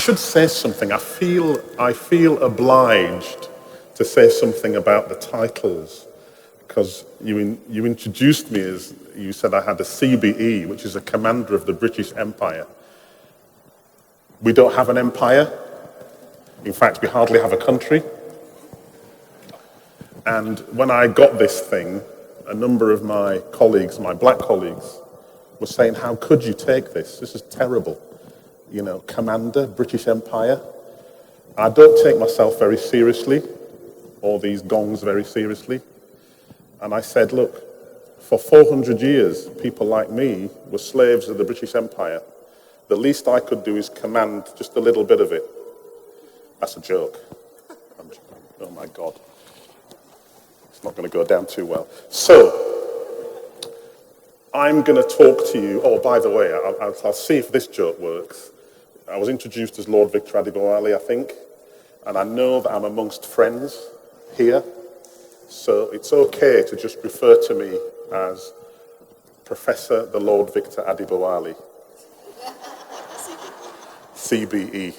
should say something. I feel obliged to say something about the titles, because you introduced me as, you said I had a CBE, which is a Commander of the British Empire. We don't have an empire. In fact, we hardly have a country. And when I got this thing, a number of my colleagues, my black colleagues, were saying, how could you take this? This is terrible. You know, Commander, British Empire. I don't take myself very seriously, or these gongs very seriously. And I said, look, for 400 years, people like me were slaves of the British Empire. The least I could do is command just a little bit of it. That's a joke. Oh my God. It's not going to go down too well. So, I'm going to talk to you. Oh, by the way, I'll see if this joke works. I was introduced as Lord Victor Adebowale, I think, and I know that I'm amongst friends here, so it's okay to just refer to me as Professor the Lord Victor Adebowale. CBE.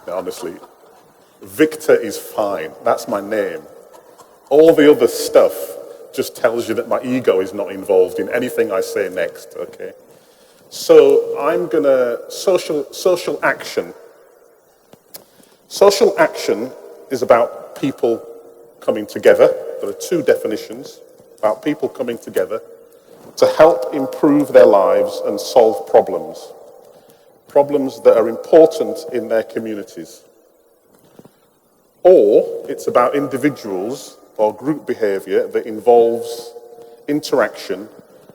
No, honestly, Victor is fine. That's my name. All the other stuff just tells you that my ego is not involved in anything I say next, okay? So I'm gonna, social action. Social action is about people coming together. There are two definitions about people coming together to help improve their lives and solve problems. Problems that are important in their communities. Or it's about individuals or group behavior that involves interaction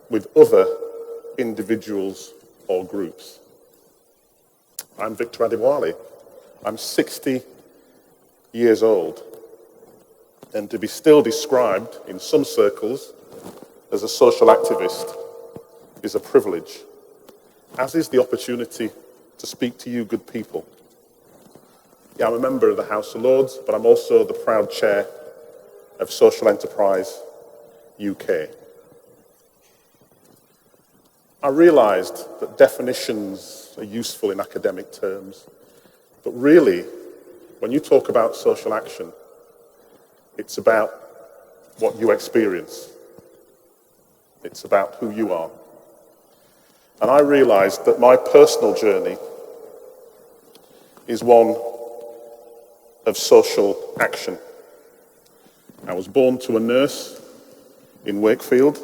with other individuals or groups. I'm Victor Adebowale. I'm 60 years old. And to be still described in some circles as a social activist is a privilege, as is the opportunity to speak to you good people. Yeah, I'm a member of the House of Lords, but I'm also the proud chair of Social Enterprise UK. I realised that definitions are useful in academic terms, but really, when you talk about social action, it's about what you experience. It's about who you are. And I realised that my personal journey is one of social action. I was born to a nurse in Wakefield,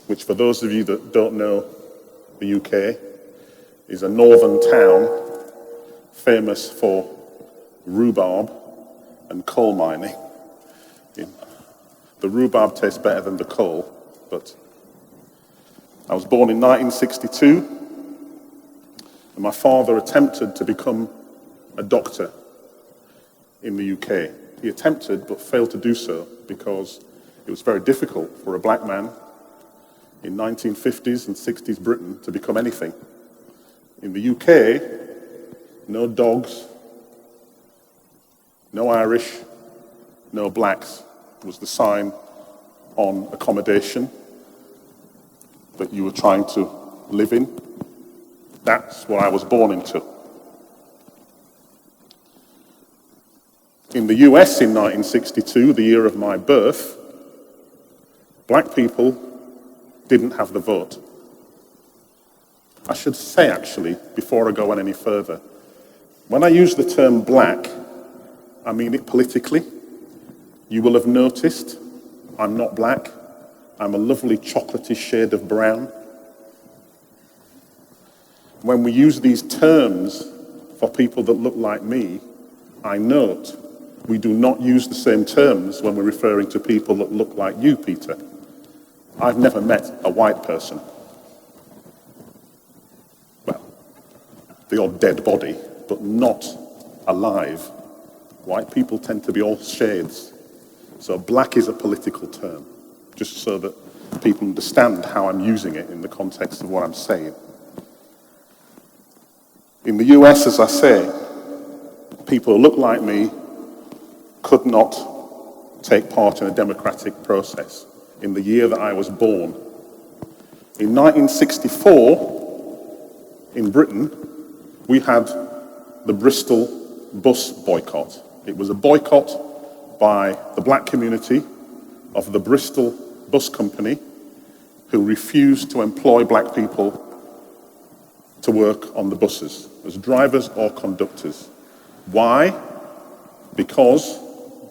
which for those of you that don't know the UK, is a northern town famous for rhubarb and coal mining. The rhubarb tastes better than the coal, but I was born in 1962, and my father attempted to become a doctor in the UK. He attempted, but failed to do so because it was very difficult for a black man in 1950s and 60s Britain to become anything. In the UK, no dogs, no Irish, no blacks was the sign on accommodation that you were trying to live in. That's what I was born into. In the US in 1962, the year of my birth, black people didn't have the vote. I should say, actually, before I go on any further, when I use the term black, I mean it politically. You will have noticed I'm not black. I'm a lovely chocolatey shade of brown. When we use these terms for people that look like me, I note we do not use the same terms when we're referring to people that look like you, Peter. I've never met a white person. Well, the odd dead body, but not alive. White people tend to be all shades. So black is a political term, just so that people understand how I'm using it in the context of what I'm saying. In the US, as I say, people who look like me could not take part in a democratic process in the year that I was born. In 1964, in Britain, we had the Bristol bus boycott. It was a boycott by the black community of the Bristol bus company, who refused to employ black people to work on the buses as drivers or conductors. Why? Because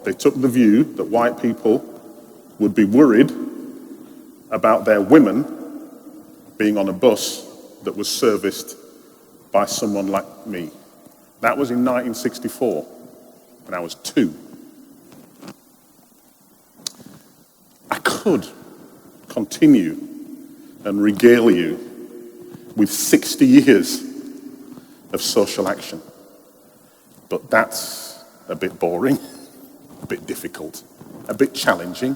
they took the view that white people would be worried about their women being on a bus that was serviced by someone like me. That was in 1964, when I was 2. I could continue and regale you with 60 years of social action, but that's a bit boring, a bit difficult, a bit challenging,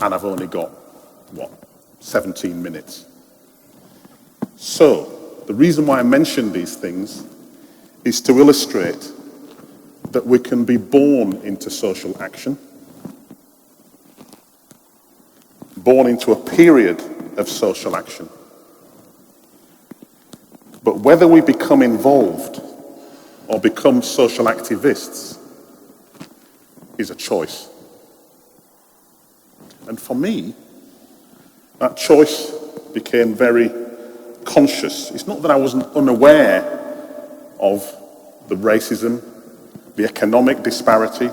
and I've only got, 17 minutes. So, the reason why I mention these things is to illustrate that we can be born into social action, born into a period of social action. But whether we become involved or become social activists is a choice. And for me, that choice became very conscious. It's not that I wasn't unaware of the racism, the economic disparity,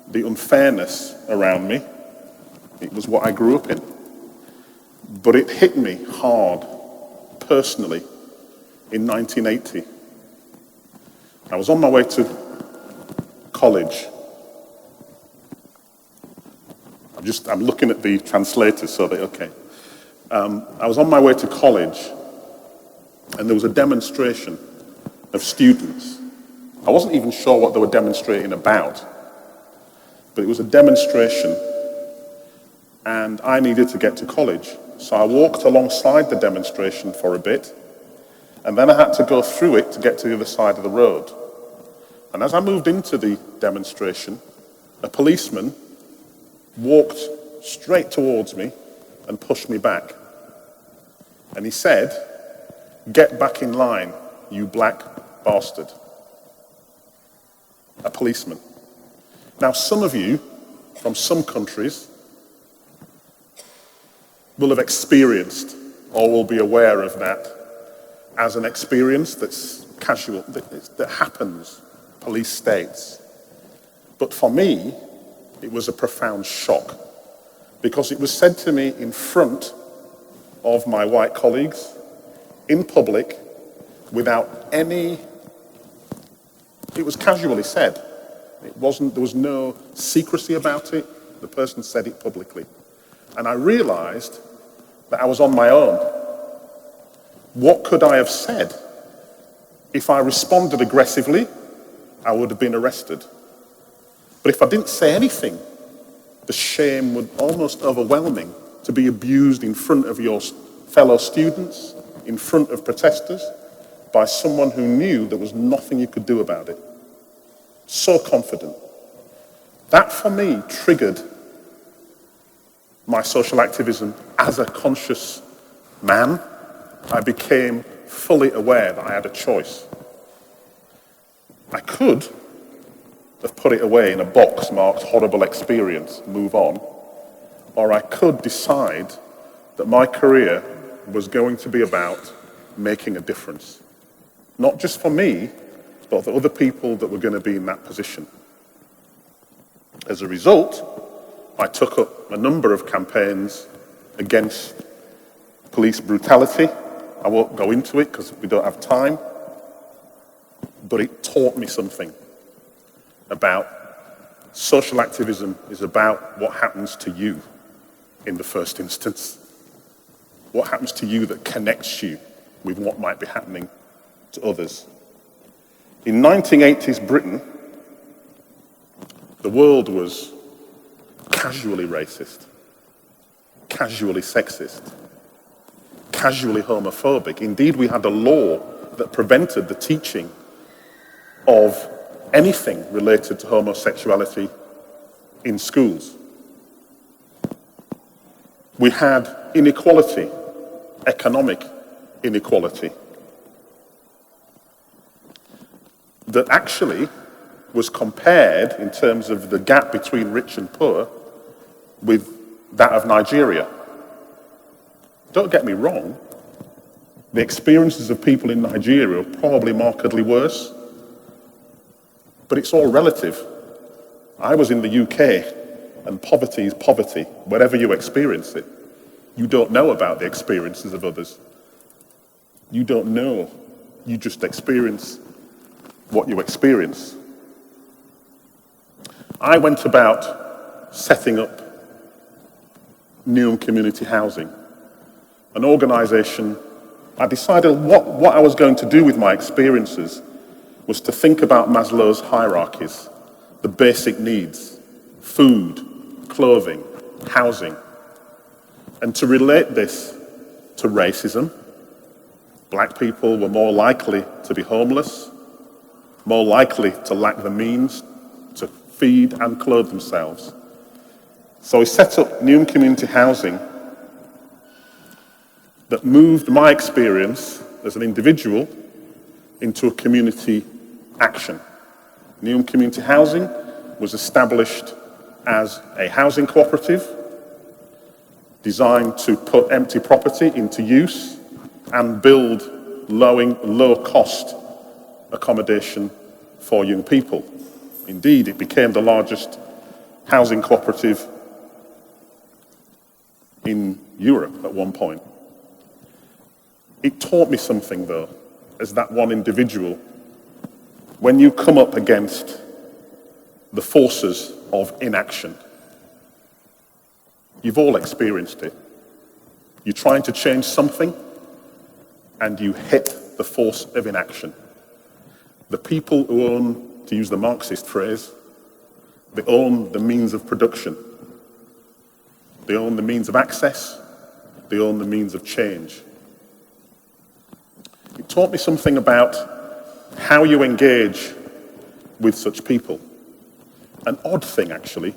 the unfairness around me. It was what I grew up in. But it hit me hard, personally, in 1980. I was on my way to college. I'm looking at the translators so that, okay. I was on my way to college, and there was a demonstration of students. I wasn't even sure what they were demonstrating about, but it was a demonstration, and I needed to get to college. So I walked alongside the demonstration for a bit, and then I had to go through it to get to the other side of the road. And as I moved into the demonstration, a policeman walked straight towards me and pushed me back. And he said, "Get back in line, you black bastard." A policeman. Now, some of you from some countries will have experienced or will be aware of that as an experience that's casual, that happens, police states. But for me, it was a profound shock, because it was said to me in front of my white colleagues, in public, without any, it was casually said. There was no secrecy about it. The person said it publicly. And I realized that I was on my own. What could I have said? If I responded aggressively, I would have been arrested. But if I didn't say anything, the shame was almost overwhelming to be abused in front of your fellow students, in front of protesters, by someone who knew there was nothing you could do about it. So confident. That, for me, triggered my social activism as a conscious man. I became fully aware that I had a choice. I could have put it away in a box marked horrible experience, move on, or I could decide that my career was going to be about making a difference. Not just for me, but for other people that were going to be in that position. As a result, I took up a number of campaigns against police brutality. I won't go into it because we don't have time, but it taught me something about social activism is about what happens to you in the first instance. What happens to you that connects you with what might be happening to others. In 1980s Britain, the world was casually racist, casually sexist, casually homophobic. Indeed, we had a law that prevented the teaching of anything related to homosexuality in schools. We had inequality, economic inequality. that actually was compared in terms of the gap between rich and poor with that of Nigeria. Don't get me wrong, the experiences of people in Nigeria are probably markedly worse, but it's all relative. I was in the UK, and poverty is poverty, wherever you experience it. You don't know about the experiences of others. You don't know. You just experience what you experience. I went about setting up Newham Community Housing, an organisation. I decided what I was going to do with my experiences was to think about Maslow's hierarchies, the basic needs, food, clothing, housing, and to relate this to racism. Black people were more likely to be homeless, more likely to lack the means to feed and clothe themselves. So we set up Newham Community Housing that moved my experience as an individual into a community action. Newham Community Housing was established as a housing cooperative designed to put empty property into use and build low-cost accommodation for young people. Indeed, it became the largest housing cooperative in Europe at one point. It taught me something, though, as that one individual. When you come up against the forces of inaction, you've all experienced it. You're trying to change something, and you hit the force of inaction. The people who own, to use the Marxist phrase, they own the means of production. They own the means of access. They own the means of change. It taught me something about how you engage with such people. An odd thing, actually.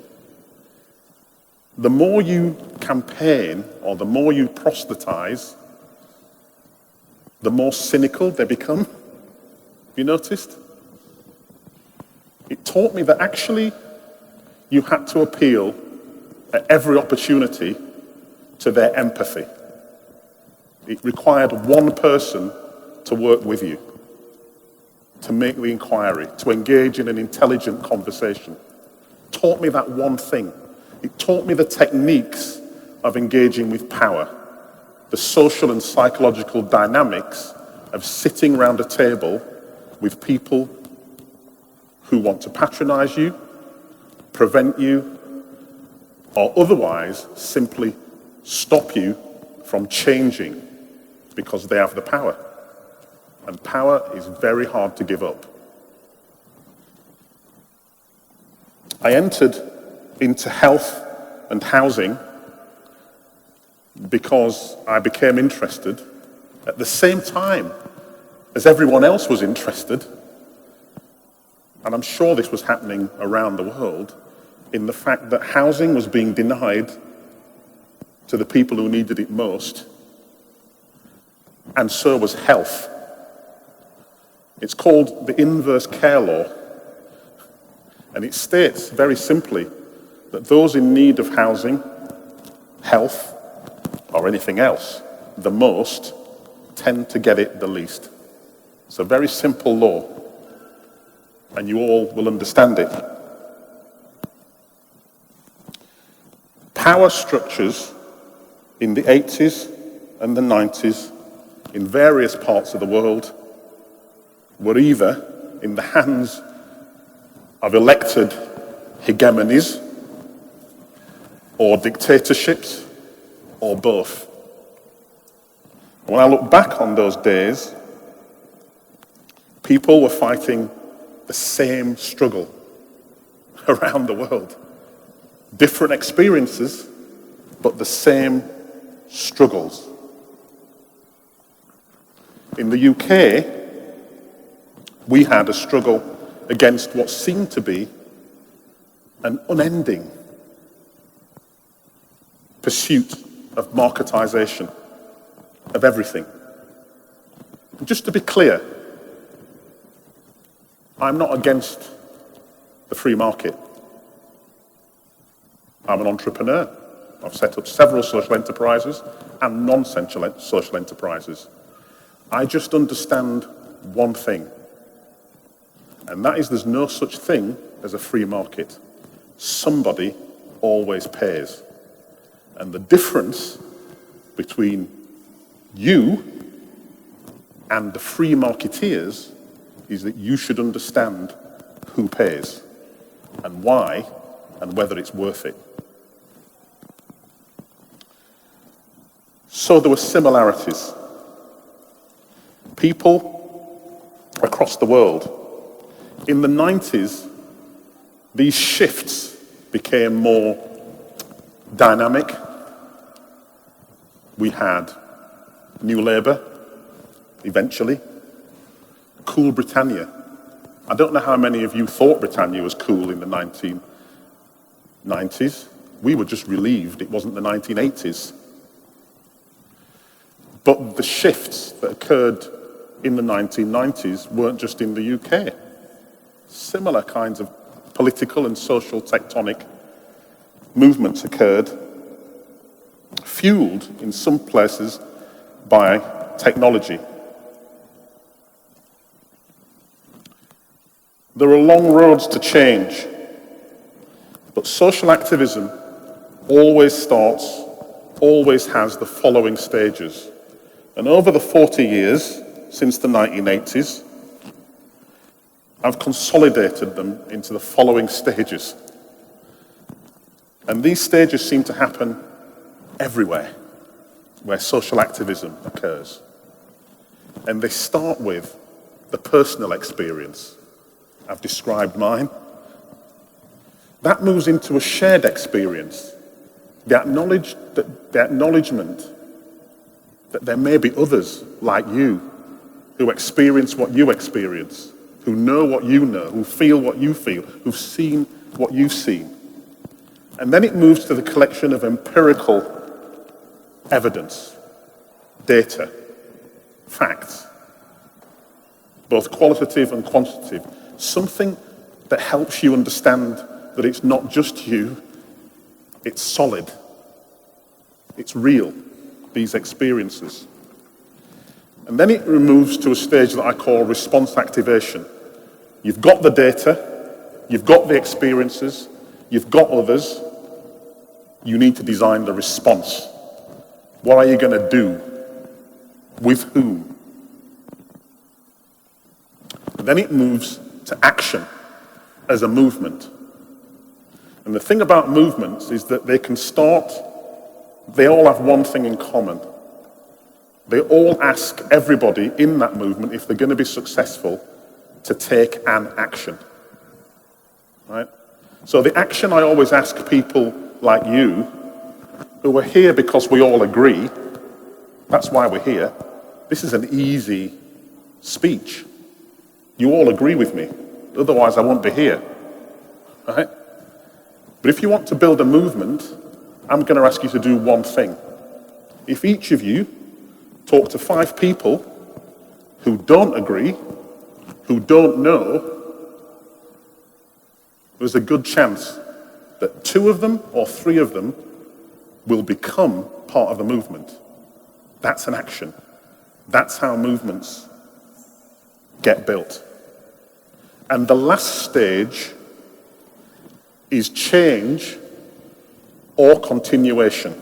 The more you campaign or the more you proselytize, the more cynical they become. You noticed? It taught me that actually you had to appeal at every opportunity to their empathy. It required one person to work with you, to make the inquiry, to engage in an intelligent conversation. It taught me that one thing. It taught me the techniques of engaging with power, the social and psychological dynamics of sitting around a table with people who want to patronize you, prevent you, or otherwise simply stop you from changing because they have the power. And power is very hard to give up. I entered into health and housing because I became interested at the same time as everyone else was interested, and I'm sure this was happening around the world, in the fact that housing was being denied to the people who needed it most, and so was health. It's called the inverse care law, and it states very simply that those in need of housing, health, or anything else the most tend to get it the least. It's a very simple law, and you all will understand it. Power structures in the 80s and the 90s in various parts of the world were either in the hands of elected hegemonies or dictatorships or both. When I look back on those days, people were fighting the same struggle around the world. Different experiences, but the same struggles. In the UK, we had a struggle against what seemed to be an unending pursuit of marketization of everything. And just to be clear, I'm not against the free market. I'm an entrepreneur. I've set up several social enterprises and non-social enterprises. I just understand one thing, and that is there's no such thing as a free market. Somebody always pays. And the difference between you and the free marketeers is that you should understand who pays and why and whether it's worth it. So there were similarities. People across the world. In the 90s, these shifts became more dynamic. We had New Labour, eventually. Cool Britannia. I don't know how many of you thought Britannia was cool in the 1990s. We were just relieved it wasn't the 1980s. But the shifts that occurred in the 1990s weren't just in the UK. Similar kinds of political and social tectonic movements occurred, fueled in some places by technology. There are long roads to change, but social activism always starts, always has the following stages. And over the 40 years, since the 1980s, I've consolidated them into the following stages. And these stages seem to happen everywhere where social activism occurs. And they start with the personal experience. I've described mine. That moves into a shared experience. The acknowledgement that there may be others like you who experience what you experience, who know what you know, who feel what you feel, who've seen what you've seen. And then it moves to the collection of empirical evidence, data, facts, both qualitative and quantitative, something that helps you understand that it's not just you, it's solid, it's real, these experiences. And then it moves to a stage that I call response activation. You've got the data, you've got the experiences, you've got others, you need to design the response. What are you going to do? With whom? And then it moves to action as a movement. And the thing about movements is that they can start, they all have one thing in common. They all ask everybody in that movement, if they're going to be successful, to take an action. Right? So the action I always ask people like you, who are here because we all agree, that's why we're here. This is an easy speech. You all agree with me, otherwise I won't be here. Right? But if you want to build a movement, I'm going to ask you to do one thing. If each of you talk to 5 people who don't agree, who don't know, there's a good chance that 2 of them or 3 of them will become part of the movement. That's an action. That's how movements get built. And the last stage is change or continuation.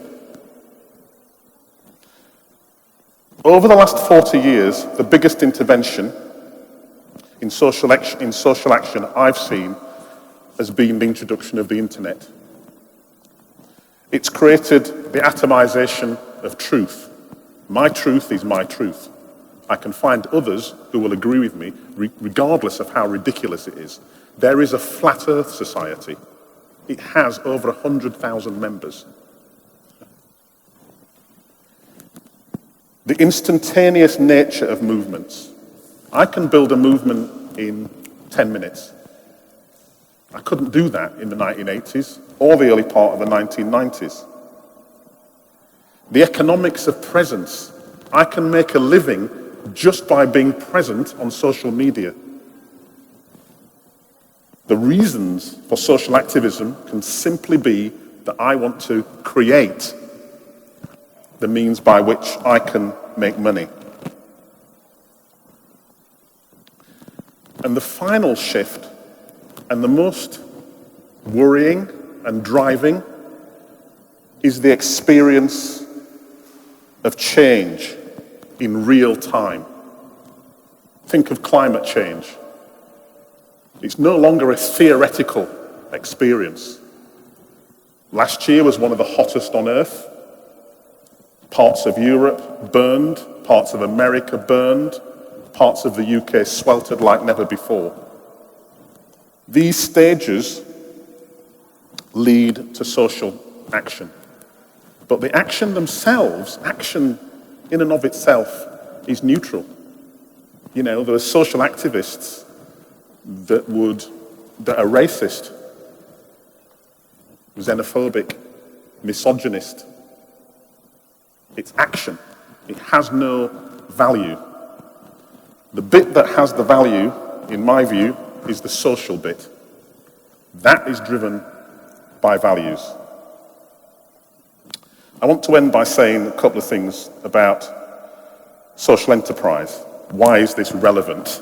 Over the last 40 years, the biggest intervention in social action I've seen has been the introduction of the internet. It's created the atomization of truth. My truth is my truth. I can find others who will agree with me, regardless of how ridiculous it is. There is a flat earth society. It has over 100,000 members. The instantaneous nature of movements. I can build a movement in 10 minutes. I couldn't do that in the 1980s or the early part of the 1990s. The economics of presence. I can make a living just by being present on social media. The reasons for social activism can simply be that I want to create the means by which I can make money. And the final shift, and the most worrying and driving, is the experience of change in real time. Think of climate change. It's no longer a theoretical experience. Last year was one of the hottest on Earth. Parts of Europe burned, parts of America burned, parts of the UK sweltered like never before. These stages lead to social action. But the action themselves, action in and of itself, is neutral. You know, there are social activists that are racist, xenophobic, misogynist. It's action. It has no value. The bit that has the value, in my view, is the social bit. That is driven by values. I want to end by saying a couple of things about social enterprise. Why is this relevant?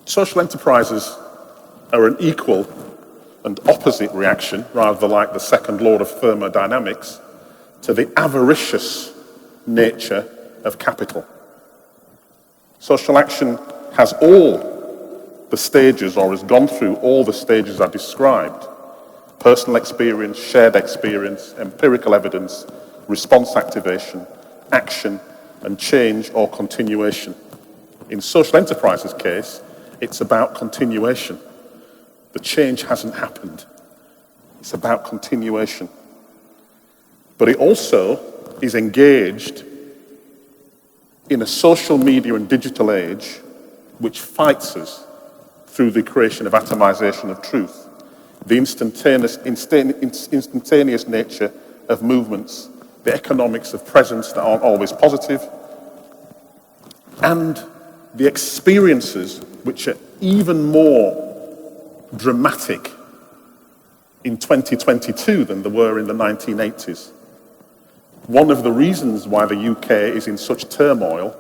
Social enterprises are an equal and opposite reaction, rather like the second law of thermodynamics, to the avaricious nature of capital. Social action has all the stages, or has gone through all the stages I described: personal experience, shared experience, empirical evidence, response activation, action, and change or continuation. In social enterprises case, it's about continuation. The change hasn't happened. It's about continuation. But it also is engaged in a social media and digital age which fights us through the creation of atomization of truth, the instantaneous nature of movements, the economics of presence that aren't always positive, and the experiences which are even more dramatic in 2022 than they were in the 1980s. One of the reasons why the UK is in such turmoil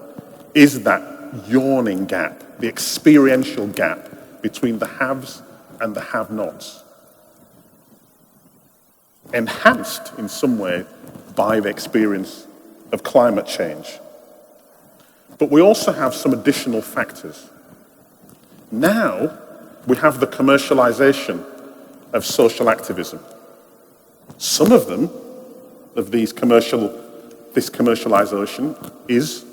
is that yawning gap, the experiential gap between the haves and the have-nots, enhanced in some way by the experience of climate change. But we also have some additional factors. Now we have the commercialization of social activism. Some of them, of this commercialization, is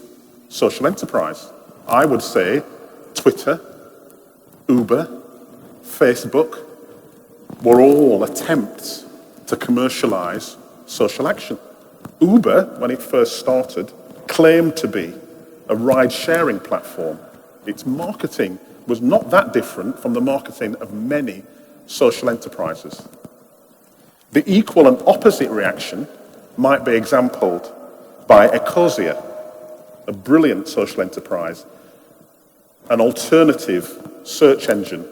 social enterprise. I would say Twitter, Uber, Facebook were all attempts to commercialize social action. Uber, when it first started, claimed to be a ride-sharing platform. Its marketing was not that different from the marketing of many social enterprises. The equal and opposite reaction might be exampled by Ecosia, a brilliant social enterprise, an alternative search engine,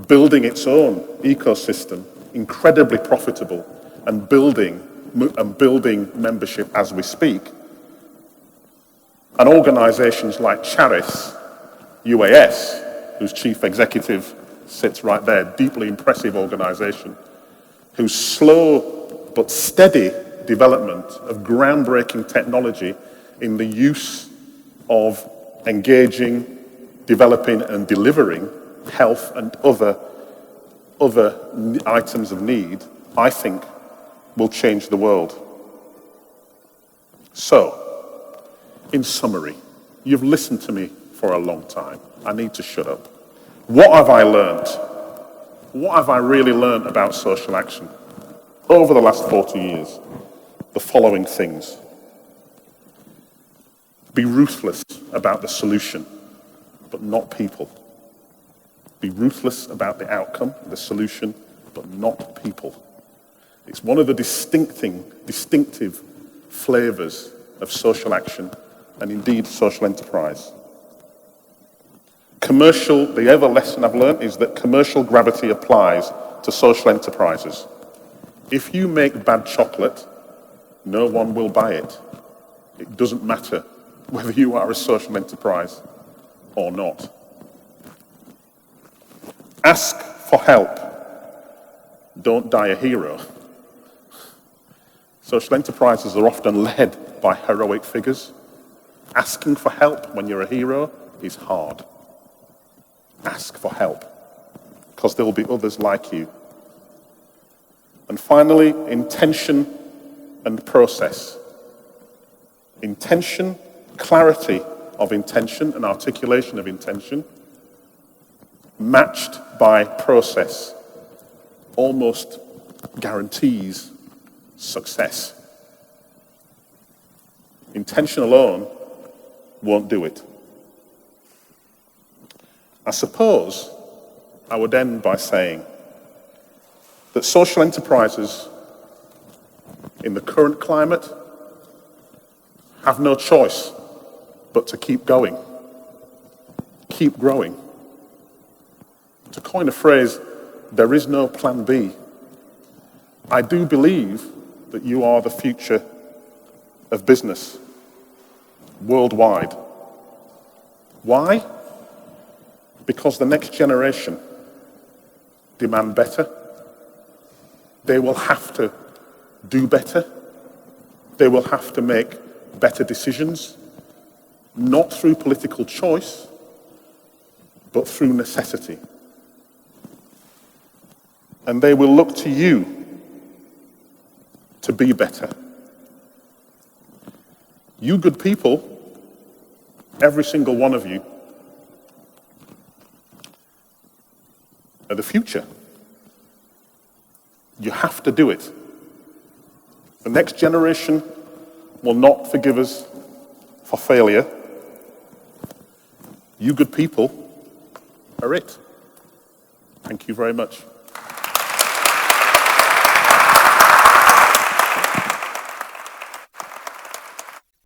building its own ecosystem, incredibly profitable, and building membership as we speak. And organizations like Charis, UAS, whose chief executive sits right there, deeply impressive organization, whose slow but steady development of groundbreaking technology in the use of engaging, developing and delivering health and other items of need, I think will change the world. So, in summary, you've listened to me for a long time. I need to shut up. What have I learned? What have I really learned about social action over the last 40 years? The following things. Be ruthless about the solution, but not people. Be ruthless about the outcome, the solution, but not people. It's one of the distinctive flavors of social action and indeed social enterprise. the other lesson I've learned is that commercial gravity applies to social enterprises. If you make bad chocolate, no one will buy it. It doesn't matter whether you are a social enterprise or not. Ask for help. Don't die a hero. Social enterprises are often led by heroic figures. Asking for help when you're a hero is hard. Ask for help, because there will be others like you. And finally, intention and process. Intention, clarity of intention and articulation of intention, matched by process, almost guarantees success. Intention alone won't do it. I suppose I would end by saying that social enterprises in the current climate have no choice but to keep going, keep growing. To coin a phrase, there is no plan B. I do believe that you are the future of business worldwide. Why? Because the next generation demand better. They will have to do better. They will have to make better decisions, not through political choice, but through necessity. And they will look to you to be better. You good people, every single one of you, are the future. You have to do it. The next generation will not forgive us for failure. You good people are it. Thank you very much.